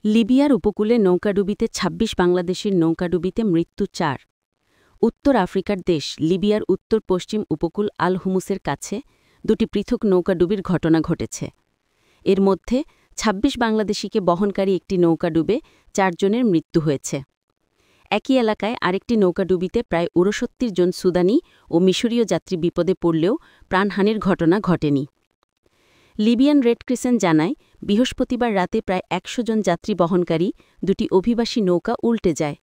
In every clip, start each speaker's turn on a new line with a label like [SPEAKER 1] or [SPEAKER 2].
[SPEAKER 1] লিবিয়ার উপকূলে নৌকাডুবিতে ২৬ বাংলাদেশের নৌকাডুবিতে মৃত্যু ৪। উত্তর আফ্রিকার দেশ লিবিয়ার উত্তর-পশ্চিম উপকূল আল হুমুসের কাছে দুটি পৃথক নৌকাডুবির ঘটনা ঘটেছে। এর মধ্যে ২৬ বাংলাদেশিকে বহনকারী একটি নৌকাডুবে ৪ জনের মৃত্যু হয়েছে। একই এলাকায় আরেকটি নৌকাডুবিতে প্রায় ৬৯ জন সুদানি ও মিশরীয় যাত্রী বিপদে পড়লেও প্রাণহানির ঘটনা ঘটেনি। লিবিয়ান রেড ক্রিসেন্ট জানায়, বৃহস্পতিবার রাতে প্রায় ১০০ জন যাত্রী বহনকারী দুটি অভিবাসী নৌকা উল্টে যায়।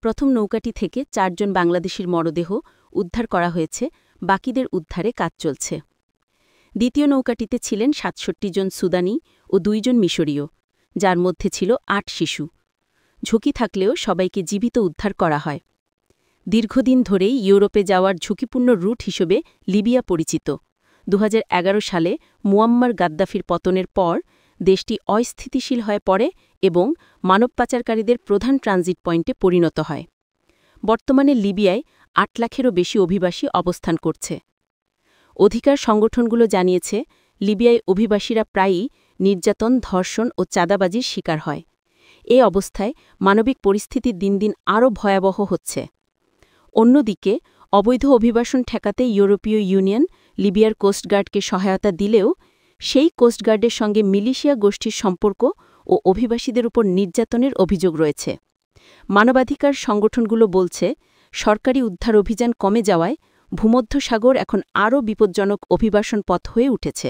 [SPEAKER 1] প্রথম নৌকাটি থেকে ৪ জন বাংলাদেশির মরদেহ উদ্ধার করা হয়েছে, বাকিদের উদ্ধারে কাজ চলছে। দ্বিতীয় নৌকাটিতে ছিলেন ৬৭ জন সুদানি ও ২ জন মিশরীয়, যার মধ্যে ছিল ৮ শিশু। ঝুঁকি থাকলেও সবাইকে জীবিত উদ্ধার করা হয়। দীর্ঘদিন ধরেই ইউরোপে যাওয়ার ঝুঁকিপূর্ণ রুট হিসেবে লিবিয়া পরিচিত। ২০১১ সালে মুয়াম্মার গাদ্দাফির পতনের পর দেশটি অস্থিতিশীল হয়ে পড়ে এবং মানব পাচারকারীদের প্রধান ট্রানজিট পয়েন্টে পরিণত হয়। বর্তমানে লিবিয়ায় ৮ লাখেরও বেশি অভিবাসী অবস্থান করছে। অধিকার সংগঠনগুলো জানিয়েছে, লিবিয়ায় অভিবাসীরা প্রায়ই নির্যাতন, ধর্ষণ ও চাঁদাবাজির শিকার হয়। এ অবস্থায় মানবিক পরিস্থিতি দিন দিন আরও ভয়াবহ হচ্ছে। অন্যদিকে অবৈধ অভিবাসন ঠেকাতে ইউরোপীয় ইউনিয়ন লিবিয়ার কোস্টগার্ডকে সহায়তা দিলেও সেই কোস্টগার্ডের সঙ্গে মিলিশিয়া গোষ্ঠীর সম্পর্ক ও অভিবাসীদের উপর নির্যাতনের অভিযোগ রয়েছে। মানবাধিকার সংগঠনগুলো বলছে, সরকারি উদ্ধার অভিযান কমে যাওয়ায় ভূমধ্যসাগর এখন আরও বিপজ্জনক অভিবাসন পথ হয়ে উঠেছে।